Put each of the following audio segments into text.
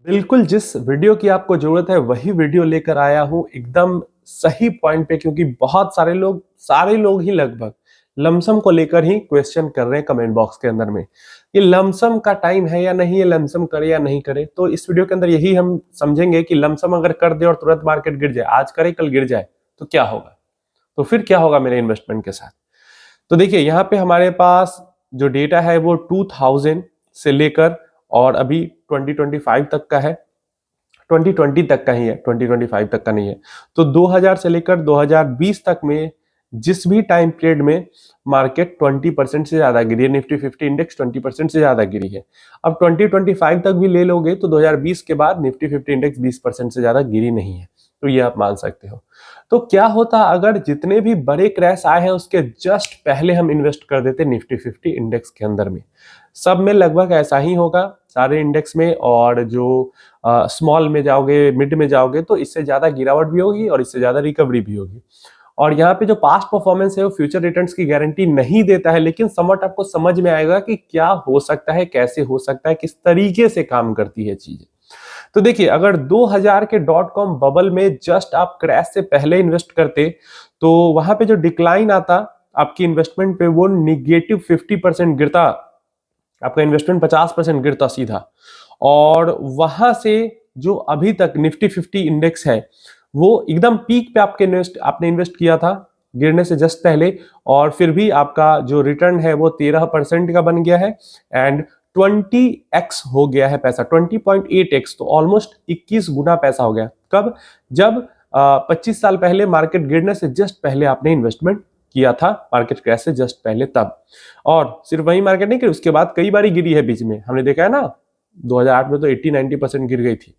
बिल्कुल, जिस वीडियो की आपको ज़रूरत है वही वीडियो लेकर आया हूँ एकदम सही पॉइंट पे, क्योंकि बहुत सारे लोग ही लगभग लमसम को लेकर ही क्वेश्चन कर रहे हैं कमेंट बॉक्स के अंदर में। ये लमसम का टाइम है या नहीं, ये लमसम करे या नहीं करे, तो इस वीडियो के अंदर यही हम समझेंगे कि लमसम अगर कर दे और तुरंत मार्केट गिर जाए, आज करे कल गिर जाए, तो क्या होगा? तो फिर क्या होगा मेरे इन्वेस्टमेंट के साथ? तो देखिए यहाँ पे हमारे पास जो डेटा है वो 2000 से लेकर और अभी 2025 तक का है। 2020 तक का ही है, 2025 तक का नहीं है। तो 2000 से लेकर 2020 तक में जिस भी टाइम पीरियड में मार्केट 20% से ज्यादा गिरी है, निफ्टी 50 इंडेक्स 20% से ज्यादा गिरी है। अब 2025 तक भी ले लोगे तो 2020 के बाद निफ्टी 50 इंडेक्स 20% से ज्यादा गिरी नहीं है, तो ये आप मान सकते हो। तो क्या होता अगर जितने भी बड़े क्रैश आए हैं उसके जस्ट पहले हम इन्वेस्ट कर देते निफ्टी 50 इंडेक्स के अंदर में? सब में लगभग ऐसा ही होगा, सारे इंडेक्स में। और जो स्मॉल में जाओगे, मिड में जाओगे, तो इससे ज्यादा गिरावट भी होगी और इससे ज्यादा रिकवरी भी होगी। और यहाँ पे जो पास्ट परफॉर्मेंस है वो फ्यूचर रिटर्न्स की गारंटी नहीं देता है, लेकिन समवट आपको समझ में आएगा कि क्या हो सकता है, कैसे हो सकता है, किस तरीके से काम करती है चीजें। तो देखिए, अगर 2000 के .com बबल में जस्ट आप क्रैश से पहले इन्वेस्ट करते तो वहां पे जो डिक्लाइन आता आपकी इन्वेस्टमेंट पे, वो निगेटिव 50% गिरता, आपका इन्वेस्टमेंट 50% गिरता सीधा। और वहां से जो अभी तक निफ्टी 50 इंडेक्स है वो एकदम पीक पे आपने इन्वेस्ट किया था गिरने से जस्ट पहले, और फिर भी आपका जो रिटर्न है वो 13% का बन गया है एंड 20x हो गया है पैसा, 20.8x, तो ऑलमोस्ट 21 गुना पैसा हो गया। कब? जब 25 साल पहले मार्केट गिरने से जस्ट पहले आपने इन्वेस्टमेंट किया था, मार्केट क्रैश से जस्ट पहले तब। और सिर्फ वही मार्केट नहीं, कि उसके बाद कई बार गिरी है बीच में, हमने देखा है ना, 2008 में तो 80-90% गिर गई थी।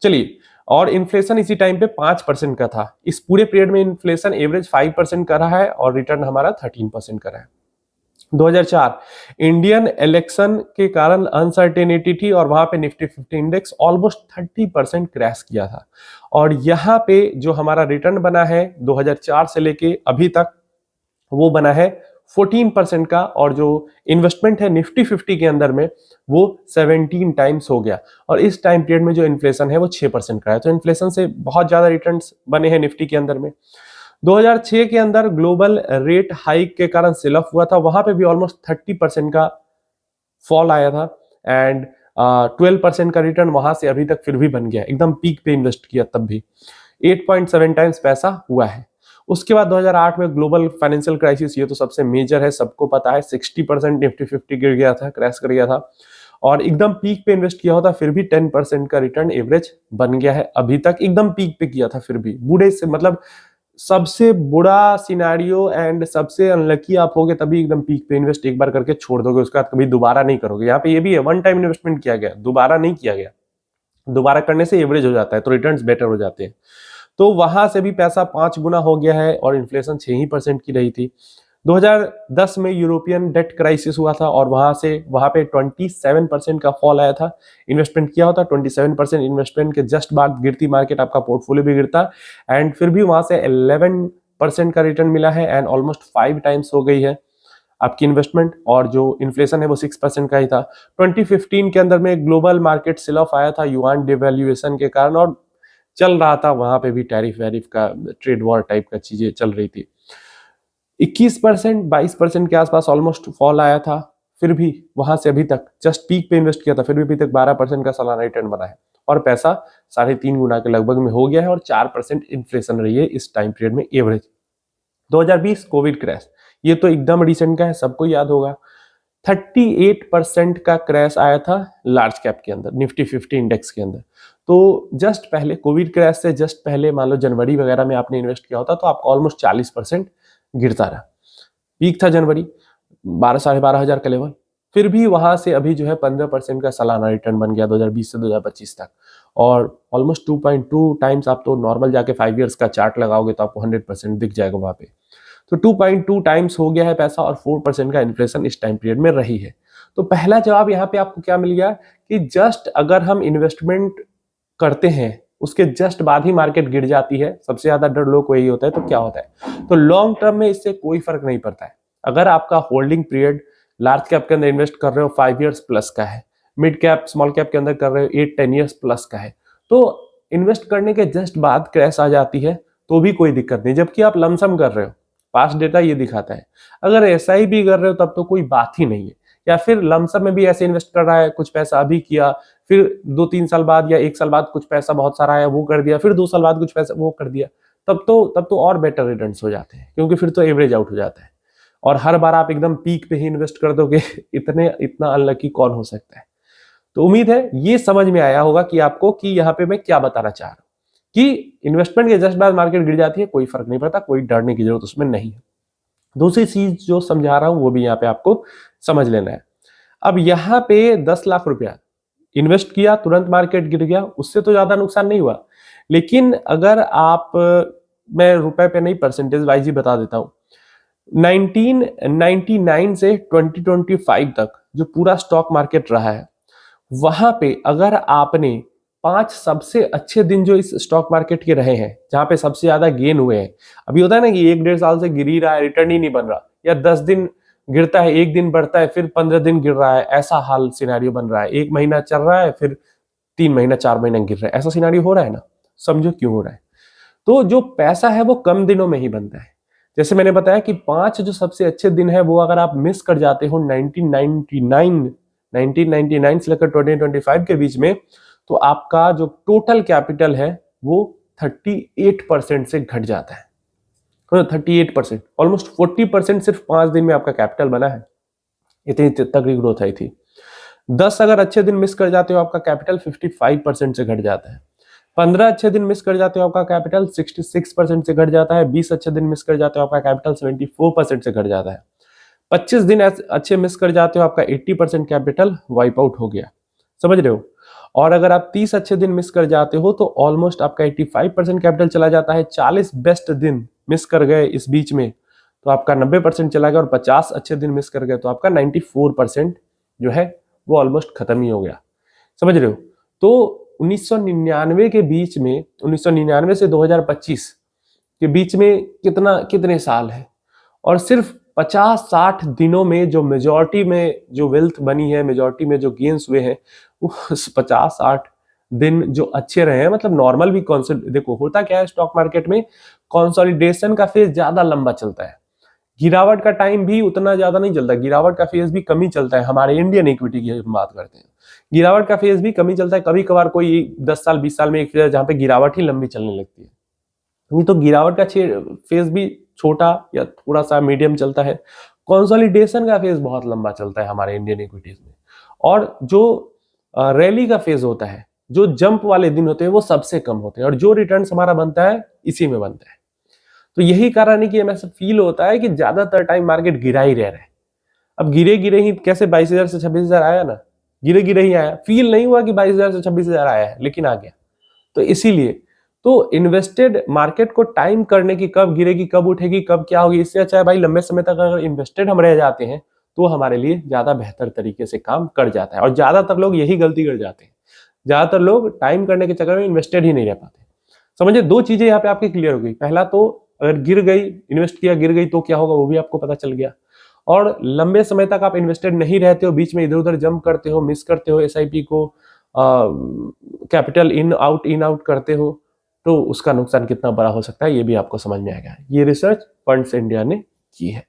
चलिए, और इन्फ्लेशन इसी टाइम पे 5% का था। इस पूरे पीरियड में इन्फ्लेशन एवरेज 5% का रहा है और रिटर्न हमारा 13% का रहा है। 2004 इंडियन इलेक्शन के कारण अनसर्टेनिटी थी और वहां पे निफ्टी 50 इंडेक्स ऑलमोस्ट 30% क्रैश किया था। और यहाँ पे जो हमारा रिटर्न बना है 2004 से लेके अभी तक, वो बना है 14% का, और जो इन्वेस्टमेंट है निफ्टी 50 के अंदर में वो 17 टाइम्स हो गया। और इस टाइम पीरियड में जो इन्फ्लेशन है वो 6% का है, तो इन्फ्लेशन से बहुत ज्यादा रिटर्न्स बने हैं निफ्टी के अंदर में। 2006 के अंदर ग्लोबल रेट हाइक के कारण सेल ऑफ हुआ था, वहां पे भी ऑलमोस्ट 30% का फॉल आया था एंड 12% का रिटर्न वहां से अभी तक फिर भी बन गया, एकदम पीक पे इन्वेस्ट किया तब भी 8.7 टाइम्स पैसा हुआ है। उसके बाद 2008 में ग्लोबल फाइनेंशियल क्राइसिस, ये तो सबसे मेजर है, सबको पता है, 60% निफ्टी 50 गिर गया था, क्रैश कर गया था। और एकदम पीक पे इन्वेस्ट किया होता फिर भी 10% का रिटर्न एवरेज बन गया है अभी तक, एकदम पीक पे किया था फिर भी। बूढ़े से मतलब सबसे बुरा सिनेरियो एंड सबसे अनलकी आप होगे तभी एकदम पीक पे इन्वेस्ट एक बार करके छोड़ दोगे, उसके बाद कभी दोबारा नहीं करोगे। यहाँ पे ये भी है, वन टाइम इन्वेस्टमेंट किया गया, दोबारा नहीं किया गया। दोबारा करने से एवरेज हो जाता है तो रिटर्न्स बेटर हो जाते हैं। तो वहां से भी पैसा 5 गुना हो गया है और इन्फ्लेशन 6% की रही थी। 2010 में यूरोपियन डेट क्राइसिस हुआ था और वहां पे 27% का फॉल आया था। इन्वेस्टमेंट किया होता 27% इन्वेस्टमेंट के जस्ट बाद गिरती मार्केट, आपका पोर्टफोलियो भी गिरता एंड फिर भी वहां से 11% का रिटर्न मिला है एंड ऑलमोस्ट 5 टाइम्स हो गई है आपकी इन्वेस्टमेंट। और जो इन्फ्लेशन है वो 6% का ही था। 2015 के अंदर में ग्लोबल मार्केट सेल ऑफ आया था युआन डिवैल्यूएशन के कारण, और चल रहा था वहां पे भी टैरिफ वैरिफ का, ट्रेड वॉर टाइप का चीजें चल रही थी। 21% 22% के आसपास ऑलमोस्ट फॉल आया था, फिर भी वहां से अभी तक जस्ट पीक पे इन्वेस्ट किया था, फिर भी अभी तक 12% का सालाना रिटर्न बना है और पैसा 3.5 गुना के लगभग में हो गया है और 4% इन्फ्लेशन रही है इस टाइम पीरियड में एवरेज। 2020 कोविड क्रैश, ये तो एकदम रिसेंट का है, सबको याद होगा। 38% का क्रैश आया था लार्ज कैप के अंदर, निफ्टी 50 इंडेक्स के अंदर। तो जस्ट पहले कोविड क्रैश से जस्ट पहले मान लो जनवरी वगैरह में आपने इन्वेस्ट किया होता तो आपका ऑलमोस्ट 40% गिरता रहा। पीक था जनवरी 12-12.5 हजार का लेवल, फिर भी वहां से अभी जो है 15% का सालाना रिटर्न बन गया 2020 से 2025 तक, और ऑलमोस्ट 2.2 टाइम्स। आप तो नॉर्मल जाके 5 ईयर्स का चार्ट लगाओगे तो आपको 100% दिख जाएगा वहां पे। तो 2.2 टाइम्स हो गया है पैसा और 4% का इन्फ्लेशन इस टाइम पीरियड में रही है। तो पहला जवाब यहाँ पे आपको क्या मिल गया कि जस्ट अगर हम इन्वेस्टमेंट करते हैं उसके जस्ट बाद ही मार्केट गिर जाती है, सबसे ज्यादा डर लोग को यही होता है, तो क्या होता है? तो लॉन्ग टर्म में इससे कोई फर्क नहीं पड़ता है। अगर आपका होल्डिंग पीरियड लार्ज कैप के अंदर इन्वेस्ट कर रहे हो 5 ईयर्स प्लस का है, मिड कैप स्मॉल कैप के अंदर कर रहे हो, 8-10 ईयर्स प्लस का है, तो इन्वेस्ट करने के जस्ट बाद क्रैश आ जाती है तो भी कोई दिक्कत नहीं, जबकि आप लमसम कर रहे हो, पास्ट डेटा ये दिखाता है। अगर SIP कर रहे हो तब तो कोई बात ही नहीं है, या फिर लमसम में भी ऐसे इन्वेस्ट कर रहा है, कुछ पैसा अभी किया, फिर 2-3 साल बाद या 1 साल बाद कुछ पैसा बहुत सारा आया वो कर दिया, फिर 2 साल बाद कुछ पैसा वो कर दिया, तब तो और बेटर रिटर्न्स हो जाते हैं, क्योंकि फिर तो एवरेज आउट हो जाता है। और हर बार आप एकदम पीक पे ही इन्वेस्ट कर दोगे, इतना अनलकी कौन हो सकता है। तो उम्मीद है ये समझ में आया होगा कि आपको कि यहाँ पे मैं क्या बताना चाह रहा हूँ, कि इन्वेस्टमेंट के जस्ट बाद मार्केट गिर जाती है, कोई फर्क नहीं पड़ता, कोई डरने की जरूरत उसमें नहीं है। दूसरी चीज जो समझा रहा हूं वो भी यहाँ पे आपको समझ लेना है। अब यहाँ पे 10 लाख रुपया इन्वेस्ट किया, तुरंत मार्केट गिर गया, उससे तो ज्यादा नुकसान नहीं हुआ। लेकिन अगर आप, मैं रुपए पे नहीं परसेंटेज वाइज ही बता देता हूं, 1999 से 2025 तक जो पूरा स्टॉक मार्केट रहा है, वहां पे अगर आपने 5 सबसे अच्छे दिन जो इस स्टॉक मार्केट के रहे हैं, जहां पे सबसे ज्यादा गेन हुए हैं, अभी होता है ना कि 1-1.5 साल से गिर ही रहा है, रिटर्न ही नहीं बन रहा, या 10 दिन गिरता है, 1 दिन बढ़ता है, फिर 15 दिन गिर रहा है, ऐसा हाल सिनेरियो बन रहा है, 1 महीना चल रहा है, फिर 3 महीना 4 महीना गिर रहा है, ऐसा सिनेरियो हो रहा है ना, समझो क्यों हो रहा है। तो जो पैसा है वो कम दिनों में ही बनता है। जैसे मैंने बताया कि 5 जो सबसे अच्छे दिन है वो अगर आप मिस कर जाते हो 1999 से लेकर 2025 के बीच में, तो आपका जो टोटल कैपिटल है वो 38% से घट जाता है। 38%, ऑलमोस्ट 40% सिर्फ 5 दिन में आपका कैपिटल बना है, इतनी तगड़ी ग्रोथ आई थी। 10 अगर अच्छे दिन मिस कर जाते हो आपका कैपिटल 55% से घट जाता है। 15 अच्छे दिन मिस कर जाते हो आपका कैपिटल 66% से घट जाता है। 20 अच्छे दिन मिस कर जाते हो आपका कैपिटल 74% से घट जाता है। 25 दिन अच्छे मिस कर जाते हो आपका 80% कैपिटल वाइप आउट हो गया, समझ रहे हो। और अगर आप 30 अच्छे दिन मिस कर जाते हो तो ऑलमोस्ट आपका 85% कैपिटल चला जाता है। 40 बेस्ट दिन मिस कर गए इस बीच में तो आपका 90% चला गया, और 50 अच्छे दिन मिस कर गए तो आपका 94% जो है वो ऑलमोस्ट खत्म ही हो गया, समझ रहे हो। तो 1999 के बीच में, 1999 से 2025 के बीच में कितने साल है, और सिर्फ 50-60 दिनों में जो मेजॉरिटी में जो वेल्थ बनी है, मेजॉरिटी में जो गेन्स हुए हैं, वो 50-60 दिन जो अच्छे रहे हैं, मतलब नॉर्मल भी देखो होता क्या है स्टॉक मार्केट में, कंसोलिडेशन का फेज ज्यादा लंबा चलता है, गिरावट का टाइम भी उतना ज्यादा नहीं चलता, गिरावट का फेज भी कम ही चलता है। हमारे इंडियन इक्विटी की हम बात करते हैं, गिरावट का फेज भी कम ही चलता है। कभी कभार कोई 10 साल 20 साल में एक फेज जहां पे गिरावट ही लंबी चलने लगती है, नहीं तो गिरावट का फेज भी छोटा या थोड़ा सा मीडियम चलता है। कंसोलिडेशन का फेज बहुत लंबा चलता है हमारे इंडियन इक्विटीज में। और जो रैली का फेज होता है, जो जंप वाले दिन होते हैं, वो सबसे कम होते हैं, और जो रिटर्न हमारा बनता है इसी में बनता है। तो यही कारण है कि हमें फील होता है कि ज्यादातर टाइम मार्केट गिरा ही रह रहा है। अब गिरे गिरे ही कैसे 22,000 से 26,000 आया ना, गिरे गिरे ही आया, फील नहीं हुआ कि 22,000 से 26,000 आया है, लेकिन आ गया। तो इसीलिए तो इन्वेस्टेड मार्केट को टाइम करने की, कब गिरेगी कब उठेगी कब क्या होगी, इससे अच्छा है भाई लंबे समय तक अगर इन्वेस्टेड हम रह जाते हैं तो हमारे लिए ज्यादा बेहतर तरीके से काम कर जाता है। और ज्यादातर लोग यही गलती कर जाते हैं, ज्यादातर लोग टाइम करने के चक्कर में इन्वेस्टेड ही नहीं रह पाते। समझिए 2 चीजें यहाँ पे आपकी क्लियर हो गई। पहला तो अगर गिर गई, इन्वेस्ट किया गिर गई तो क्या होगा वो भी आपको पता चल गया। और लंबे समय तक आप इन्वेस्टेड नहीं रहते हो, बीच में इधर उधर जंप करते हो, मिस करते हो SIP को, कैपिटल इन आउट करते हो, तो उसका नुकसान कितना बड़ा हो सकता है ये भी आपको समझ में आएगा। ये रिसर्च फंड्स इंडिया ने की है।